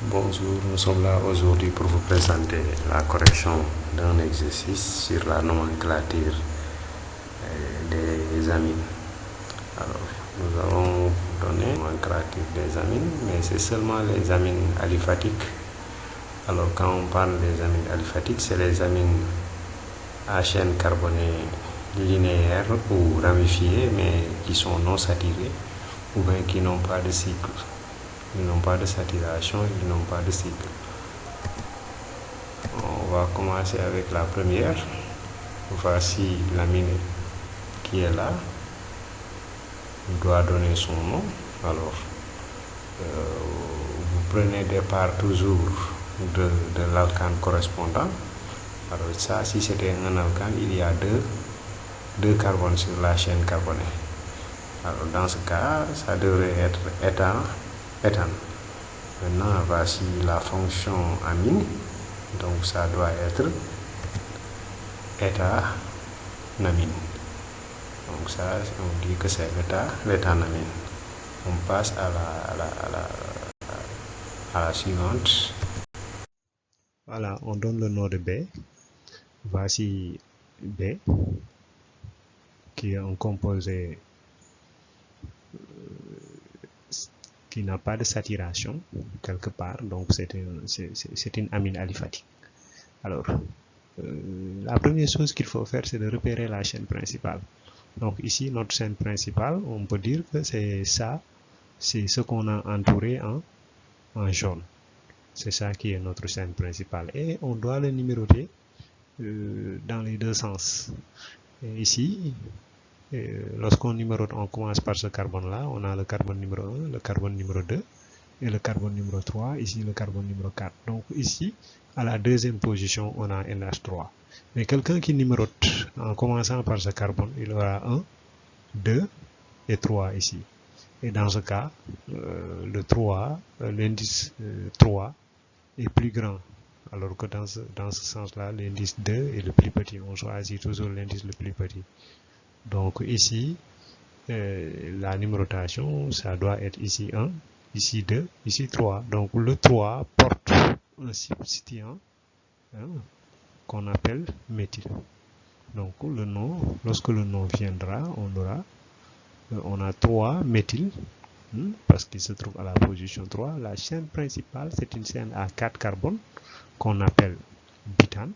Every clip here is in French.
Bonjour, nous sommes là aujourd'hui pour vous présenter la correction d'un exercice sur la nomenclature des amines. Alors, nous allons donner la nomenclature des amines, mais c'est seulement les amines aliphatiques. Alors, quand on parle des amines aliphatiques, c'est les amines à chaîne carbonée linéaire ou ramifiée, mais qui sont non saturées ou bien qui n'ont pas de cycle. Ils n'ont pas de saturation, ils n'ont pas de cycle. On va commencer avec la première. Voici l'amine qui est là. Il doit donner son nom. Alors, vous prenez départ toujours de l'alcane correspondant. Alors ça, si c'était un alcane, il y a deux carbones sur la chaîne carbonée. Alors dans ce cas, ça devrait être éthane. Maintenant, voici la fonction amine. Donc ça doit être éthanamine. Donc ça, on dit que c'est l'éthanamine. On passe à la suivante. Voilà, on donne le nom de B. Voici B, qui est un composé qui n'a pas de saturation quelque part, donc c'est une amine aliphatique. Alors, la première chose qu'il faut faire, c'est de repérer la chaîne principale. Donc ici, notre chaîne principale, on peut dire que c'est ça, c'est ce qu'on a entouré en jaune. C'est ça qui est notre chaîne principale. Et on doit le numéroter dans les deux sens. Et ici, lorsqu'on numérote, on commence par ce carbone-là. On a le carbone numéro 1, le carbone numéro 2 et le carbone numéro 3. Ici, le carbone numéro 4. Donc ici, à la deuxième position, on a NH3. Mais quelqu'un qui numérote en commençant par ce carbone, il aura 1, 2 et 3 ici. Et dans ce cas, le 3, l'indice 3 est plus grand. Alors que dans ce sens-là, l'indice 2 est le plus petit. On choisit toujours l'indice le plus petit. Donc ici, la numérotation, ça doit être ici 1, ici 2, ici 3. Donc le 3 porte un substituant qu'on appelle méthyle. Donc le nom, lorsque le nom viendra, on a 3 méthyle, parce qu'il se trouve à la position 3. La chaîne principale, c'est une chaîne à 4 carbones qu'on appelle butane.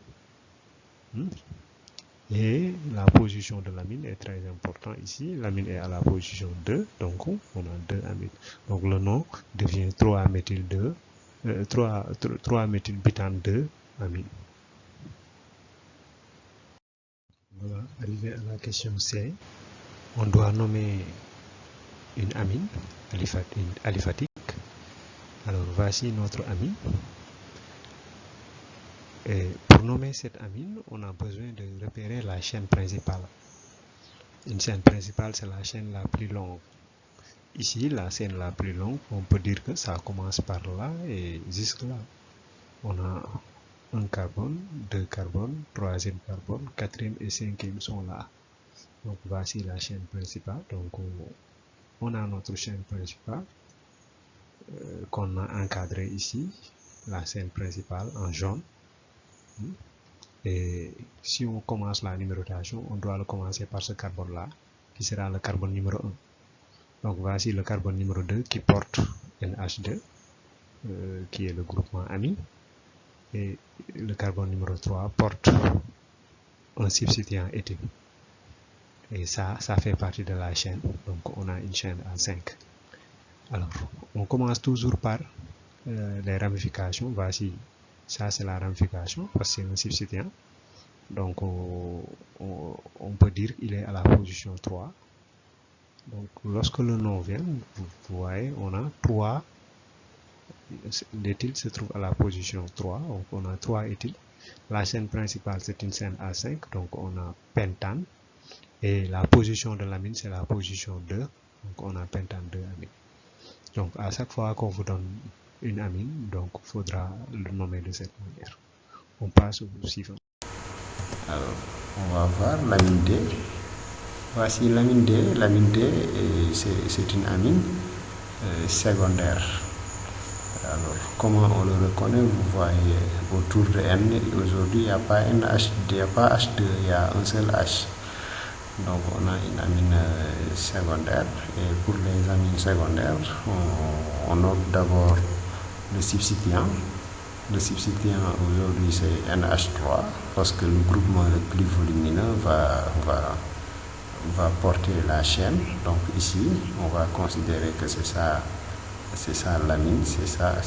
Et la position de l'amine est très importante ici. L'amine est à la position 2, donc on a 2 amines. Donc le nom devient 3-méthylbutane 2 amine. Voilà, arrivé à la question C, on doit nommer une amine aliphatique. Alors voici notre amine. Et pour nommer cette amine, on a besoin de repérer la chaîne principale. Une chaîne principale, c'est la chaîne la plus longue. Ici, la chaîne la plus longue, on peut dire que ça commence par là et jusque là. On a un carbone, 2 carbones, 3e carbone, 4e et 5e sont là. Donc voici la chaîne principale. Donc on a notre chaîne principale qu'on a encadrée ici, la chaîne principale en jaune. Et si on commence la numérotation, on doit le commencer par ce carbone-là, qui sera le carbone numéro 1. Donc voici le carbone numéro 2 qui porte NH2, qui est le groupement amine. Et le carbone numéro 3 porte un substituant éthyle. Et ça fait partie de la chaîne. Donc on a une chaîne à 5. Alors, on commence toujours par les ramifications. Voici. Ça, c'est la ramification parce que c'est un substituant. Donc, on peut dire qu'il est à la position 3. Donc, lorsque le nom vient, vous voyez, on a 3. L'éthyle se trouve à la position 3. Donc, on a 3 éthyles. La chaîne principale, c'est une chaîne A5. Donc, on a pentane. Et la position de l'amine, c'est la position 2. Donc, on a pentane 2 amine. Donc, à chaque fois qu'on vous donne une amine, donc il faudra le nommer de cette manière. On passe au suivant. Alors, on va voir l'amine D. Voici l'amine D. L'amine D, c'est une amine secondaire. Alors, comment on le reconnaît? Vous voyez autour de N, aujourd'hui il n'y a pas NH, il n'y a pas H2, il y a un seul H. Donc on a une amine secondaire, et pour les amines secondaires, on note d'abord le substituant. Le substituant aujourd'hui c'est NH3, parce que le groupement le plus volumineux va porter la chaîne. Donc ici, on va considérer que c'est ça l'amine, c'est un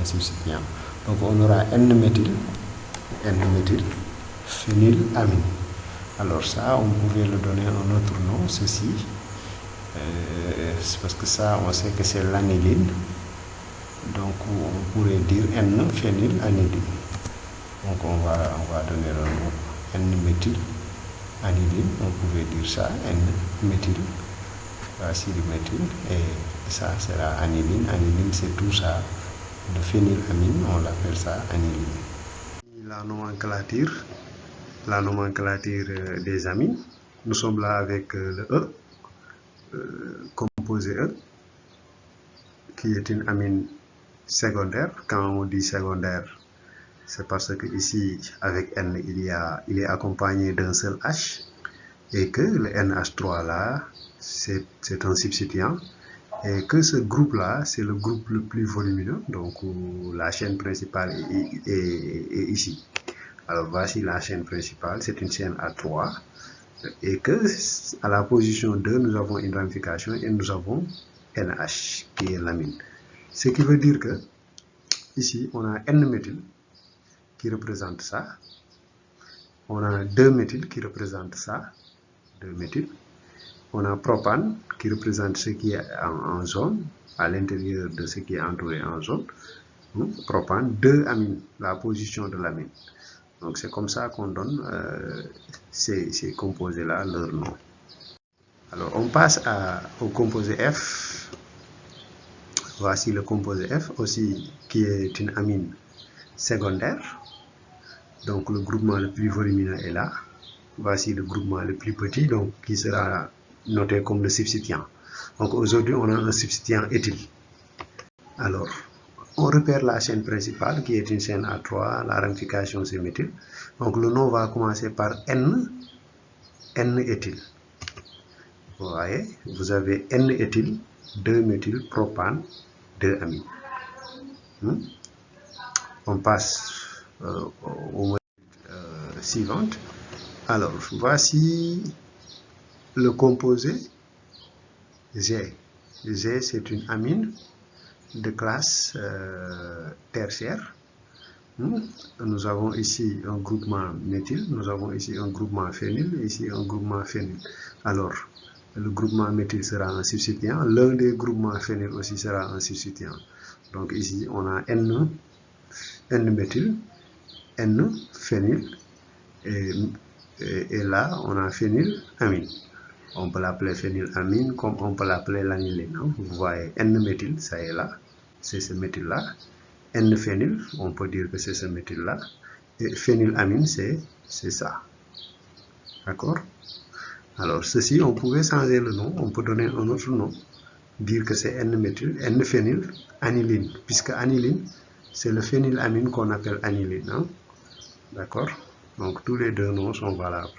substituant. Donc on aura N-méthyl, phénylamine. Alors ça, on pouvait le donner un autre nom, ceci, parce que ça, on sait que c'est l'aniline. Donc on pourrait dire N-phénylanidine. Donc on va donner le nom N-méthyl aniline, on pouvait dire ça, N-méthyl, voici le méthyl, et ça c'est la aniline. Aniline c'est tout ça, le phénylamine, on l'appelle ça aniline. La nomenclature des amines, nous sommes là avec le E, composé E, qui est une amine secondaire. Quand on dit secondaire, c'est parce que ici, avec N, il est accompagné d'un seul H, et que le NH3 là, c'est un substituant, et que ce groupe-là, c'est le groupe le plus volumineux, donc la chaîne principale est ici. Alors voici la chaîne principale, c'est une chaîne à 3, et que à la position 2, nous avons une ramification, et nous avons NH, qui est l'amine. Ce qui veut dire que, ici, on a N-méthyl, qui représente ça. On a 2-méthyl qui représente ça, 2-méthyl. On a propane qui représente ce qui est en zone, à l'intérieur de ce qui est entouré en zone. Propane, 2 amines, la position de l'amine. Donc c'est comme ça qu'on donne ces composés-là leur nom. Alors on passe au composé F. Voici le composé F aussi, qui est une amine secondaire. Donc le groupement le plus volumineux est là. Voici le groupement le plus petit, donc qui sera noté comme le substituant. Donc aujourd'hui on a un substituant éthyle. Alors on repère la chaîne principale qui est une chaîne A3, la ramification c'est méthyle. Donc le nom va commencer par N-éthyle. Vous voyez, vous avez N-éthyle, 2-méthyl, propane, 2 amines. On passe au modèle suivante. Alors, voici le composé G. G, c'est une amine de classe tertiaire. Nous avons ici un groupement méthyle, nous avons ici un groupement phényl, ici un groupement phényl. Alors, le groupement méthyle sera un substituant, l'un des groupements phényl aussi sera un substituant. Donc ici, on a N-méthyle, N-phényl, et là, on a phénylamine. On peut l'appeler phénylamine comme on peut l'appeler l'aniline. Vous voyez, N-méthyle, ça est là, c'est ce méthyle-là. N-phényl, on peut dire que c'est ce méthyle-là. Et phénylamine, c'est ça. D'accord? Alors, ceci, on pouvait changer le nom, on peut donner un autre nom, dire que c'est N-méthyle, N-phényl, aniline, puisque aniline, c'est le phénylamine qu'on appelle aniline. D'accord? Donc, tous les deux noms sont valables.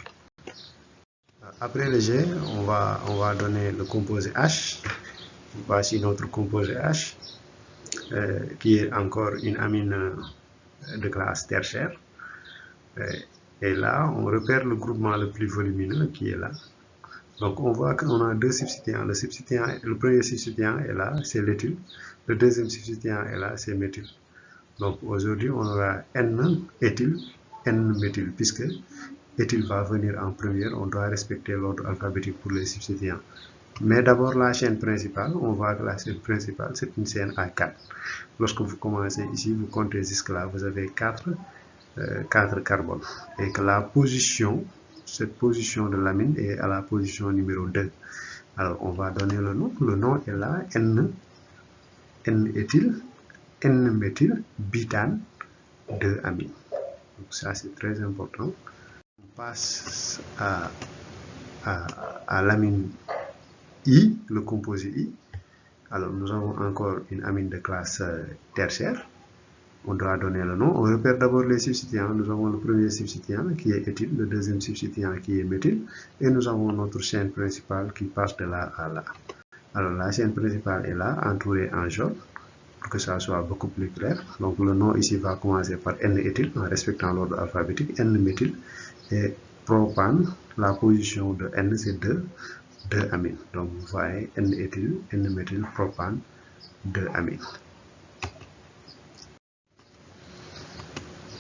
Après le G, on va donner le composé H. Voici notre composé H, qui est encore une amine de classe tertiaire. Et là, on repère le groupement le plus volumineux qui est là. Donc on voit qu'on a 2 substituants. Le premier substituant est là, c'est l'éthyle. Le deuxième substituant est là, c'est méthyle. Donc aujourd'hui, on aura N-éthyle, N-méthyle, puisque éthyle va venir en première, on doit respecter l'ordre alphabétique pour les substituants. Mais d'abord, la chaîne principale, on voit que la chaîne principale, c'est une chaîne à 4. Lorsque vous commencez ici, vous comptez jusque-là, vous avez 4 carbones. Et que la position, cette position de l'amine est à la position numéro 2. Alors, on va donner le nom. Le nom est là, N-éthyle, N-méthyle, butane, 2 amines. Donc ça, c'est très important. On passe à l'amine I, le composé I. Alors, nous avons encore une amine de classe tertiaire. On doit donner le nom. On repère d'abord les substituants. Nous avons le premier substituant qui est éthyle, le deuxième substituant qui est méthyle, et nous avons notre chaîne principale qui passe de là à là. Alors, la chaîne principale est là, entourée en jaune, pour que ça soit beaucoup plus clair. Donc, le nom ici va commencer par N-éthyle, en respectant l'ordre alphabétique, N-méthyle, et propane, la position de N, c'est 2 amines. Donc, vous voyez N-éthyle, N-méthyle, propane, 2 amines.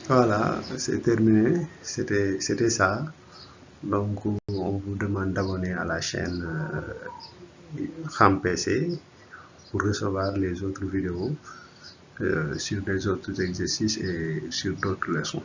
Voilà, c'est terminé. C'était ça. Donc, on vous demande d'abonner à la chaîne Xam PC pour recevoir les autres vidéos sur les autres exercices et sur d'autres leçons.